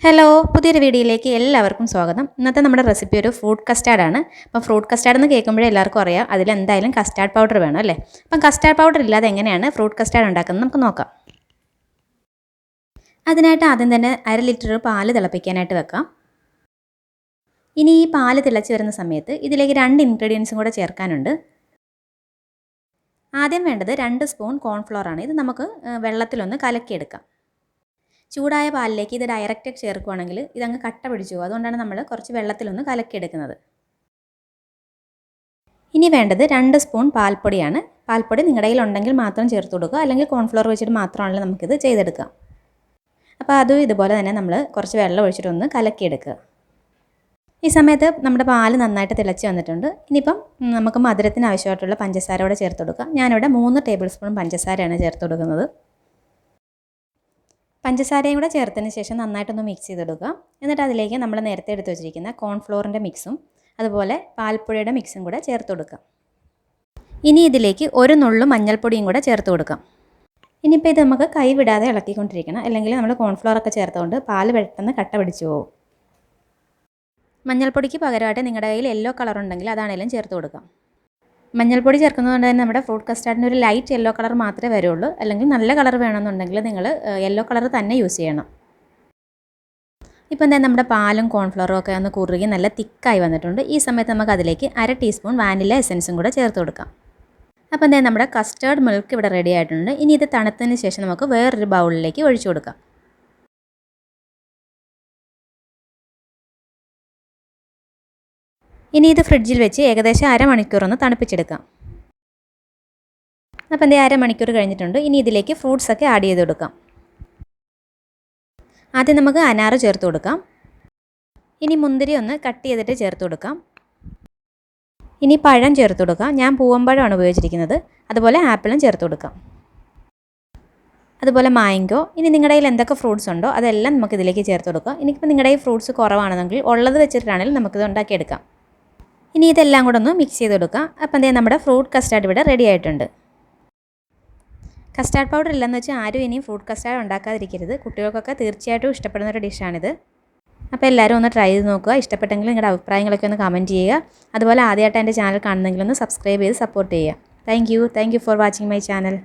Hello, പുതിയൊരു വീഡിയോയിലേക്ക് എല്ലാവർക്കും സ്വാഗതം. ഇന്നത്തെ നമ്മുടെ റെസിപ്പി ഒരു ഫ്രൂട്ട് കസ്റ്റാർഡാണ്. അപ്പം ഫ്രൂട്ട് കസ്റ്റാർഡ് എന്ന് കേൾക്കുമ്പോഴേ എല്ലാവർക്കും അറിയാം അതിലെന്തായാലും കസ്റ്റാർഡ് പൗഡർ വേണം അല്ലേ. അപ്പം കസ്റ്റാർഡ് പൗഡർ ഇല്ലാതെ എങ്ങനെയാണ് ഫ്രൂട്ട് കസ്റ്റാർഡ് ഉണ്ടാക്കുന്നത് നമുക്ക് നോക്കാം. അതിനായിട്ട് ആദ്യം തന്നെ 1/2 ലിറ്റർ പാല് തിളപ്പിക്കാനായിട്ട് വെക്കാം. ഇനി ഈ പാല് തിളച്ച് വരുന്ന സമയത്ത് ഇതിലേക്ക് 2 ഇൻഗ്രീഡിയൻസും കൂടെ ചേർക്കാനുണ്ട്. ആദ്യം വേണ്ടത് 2 സ്പൂൺ കോൺഫ്ലോർ ആണ്. ഇത് നമുക്ക് വെള്ളത്തിലൊന്ന് കലക്കിയെടുക്കാം. ചൂടായ പാലിലേക്ക് ഇത് ഡയറക്റ്റ് ചേർക്കുകയാണെങ്കിൽ ഇതങ്ങ് കട്ട പിടിച്ചു പോകും. അതുകൊണ്ടാണ് നമ്മൾ കുറച്ച് വെള്ളത്തിലൊന്ന് കലക്കിയെടുക്കുന്നത്. ഇനി വേണ്ടത് 2 സ്പൂൺ പാൽപ്പൊടിയാണ്. പാൽപ്പൊടി നിങ്ങളുടെ കയ്യിൽ ഉണ്ടെങ്കിൽ മാത്രം ചേർത്ത് കൊടുക്കുക, അല്ലെങ്കിൽ കോൺഫ്ലോർ വെച്ചിട്ട് മാത്രമാണെങ്കിൽ നമുക്കിത് ചെയ്തെടുക്കാം. അപ്പോൾ അതും ഇതുപോലെ തന്നെ നമ്മൾ കുറച്ച് വെള്ളം ഒഴിച്ചിട്ടൊന്ന് കലക്കിയെടുക്കുക. ഈ സമയത്ത് നമ്മുടെ പാല് നന്നായിട്ട് തിളച്ച് വന്നിട്ടുണ്ട്. ഇനിയിപ്പം നമുക്ക് മധുരത്തിന് ആവശ്യമായിട്ടുള്ള പഞ്ചസാര കൂടെ ചേർത്ത് കൊടുക്കാം. ഞാനിവിടെ 3 ടേബിൾ സ്പൂൺ പഞ്ചസാരയാണ് ചേർത്ത് കൊടുക്കുന്നത്. പഞ്ചസാരയും കൂടെ ചേർത്തതിന് ശേഷം നന്നായിട്ടൊന്ന് മിക്സ് ചെയ്തെടുക്കുക. എന്നിട്ട് അതിലേക്ക് നമ്മൾ നേരത്തെ എടുത്ത് വെച്ചിരിക്കുന്ന കോൺഫ്ലോറിൻ്റെ മിക്സും അതുപോലെ പാൽപ്പൊടിയുടെ മിക്സും കൂടെ ചേർത്ത് കൊടുക്കുക. ഇനി ഇതിലേക്ക് ഒരു നുള്ളു മഞ്ഞൾപ്പൊടിയും കൂടെ ചേർത്ത് കൊടുക്കാം. ഇനിയിപ്പോൾ ഇത് നമുക്ക് കൈ വിടാതെ ഇളക്കിക്കൊണ്ടിരിക്കണം, അല്ലെങ്കിൽ നമ്മൾ കോൺഫ്ലോറൊക്കെ ചേർത്തുകൊണ്ട് പാൽ പെട്ടെന്ന് കട്ട പിടിച്ചു പോകും. മഞ്ഞൾപ്പൊടിക്ക് പകരമായിട്ട് നിങ്ങളുടെ കയ്യിൽ യെല്ലോ കളർ ഉണ്ടെങ്കിൽ അതാണെങ്കിലും ചേർത്ത് കൊടുക്കാം. മഞ്ഞൾപ്പൊടി ചേർക്കുന്നതുകൊണ്ട് തന്നെ നമ്മുടെ ഫ്രൂട്ട് കസ്റ്റാർഡിന് ഒരു ലൈറ്റ് യെല്ലോ കളർ മാത്രമേ വരുള്ളൂ. അല്ലെങ്കിൽ നല്ല കളർ വേണമെന്നുണ്ടെങ്കിൽ നിങ്ങൾ യെല്ലോ കളർ തന്നെ യൂസ് ചെയ്യണം. ഇപ്പം എന്താ നമ്മുടെ പാലും കോൺഫ്ലവറും ഒക്കെ ഒന്ന് കുറുകി നല്ല തിക്കായി വന്നിട്ടുണ്ട്. ഈ സമയത്ത് നമുക്ക് അതിലേക്ക് 1/2 ടീസ്പൂൺ വാനില എസൻസും കൂടെ ചേർത്ത് കൊടുക്കാം. അപ്പോൾ എന്താ നമ്മുടെ കസ്റ്റേർഡ് മിൽക്ക് ഇവിടെ റെഡി ആയിട്ടുണ്ട്. ഇനി ഇത് തണുത്തതിന് ശേഷം നമുക്ക് വേറൊരു ബൗളിലേക്ക് ഒഴിച്ചു കൊടുക്കാം. ഇനി ഇത് ഫ്രിഡ്ജിൽ വെച്ച് ഏകദേശം അരമണിക്കൂറൊന്ന് തണുപ്പിച്ചെടുക്കാം. അപ്പോൾ എന്താ അരമണിക്കൂർ കഴിഞ്ഞിട്ടുണ്ട്. ഇനി ഇതിലേക്ക് ഫ്രൂട്ട്സൊക്കെ ആഡ് ചെയ്ത് കൊടുക്കാം. ആദ്യം നമുക്ക് അനാറ് ചേർത്ത് കൊടുക്കാം. ഇനി മുന്തിരി ഒന്ന് കട്ട് ചെയ്തിട്ട് ചേർത്ത് കൊടുക്കാം. ഇനി പഴം ചേർത്ത് കൊടുക്കാം. ഞാൻ പൂവമ്പഴമാണ് ഉപയോഗിച്ചിരിക്കുന്നത്. അതുപോലെ ആപ്പിളും ചേർത്ത് കൊടുക്കാം. അതുപോലെ മാംഗോ. ഇനി നിങ്ങളുടെ കയ്യിൽ എന്തൊക്കെ ഫ്രൂട്ട്സ് ഉണ്ടോ അതെല്ലാം നമുക്കിതിലേക്ക് ചേർത്ത് കൊടുക്കാം. ഇനിയിപ്പോൾ നിങ്ങളുടെ ഈ ഫ്രൂട്ട്സ് കുറവാണെന്നെങ്കിൽ ഉള്ളത് വെച്ചിട്ടാണെങ്കിലും നമുക്കിത് ഉണ്ടാക്കിയെടുക്കാം. ഇനി ഇതെല്ലാം കൂടെ ഒന്ന് മിക്സ് ചെയ്ത് കൊടുക്കാം. അപ്പോൾ എന്താ നമ്മുടെ ഫ്രൂട്ട് കസ്റ്റാർഡ് ഇവിടെ റെഡി ആയിട്ടുണ്ട്. കസ്റ്റാർഡ് പൗഡർ ഇല്ലെന്ന് വെച്ചാൽ ആരും ഇനിയും ഫ്രൂട്ട് കസ്റ്റാർഡ് ഉണ്ടാക്കാതിരിക്കരുത്. കുട്ടികൾക്കൊക്കെ തീർച്ചയായിട്ടും ഇഷ്ടപ്പെടുന്ന ഒരു ഡിഷാണിത്. അപ്പോൾ എല്ലാവരും ഒന്ന് ട്രൈ ചെയ്ത് നോക്കുക. ഇഷ്ടപ്പെട്ടെങ്കിൽ നിങ്ങളുടെ അഭിപ്രായങ്ങളൊക്കെ ഒന്ന് കമൻറ്റ് ചെയ്യുക. അതുപോലെ ആദ്യമായിട്ട് എൻ്റെ ചാനൽ കാണുന്നെങ്കിൽ ഒന്ന് സബ്സ്ക്രൈബ് ചെയ്ത് സപ്പോർട്ട് ചെയ്യുക. Thank you for watching my channel.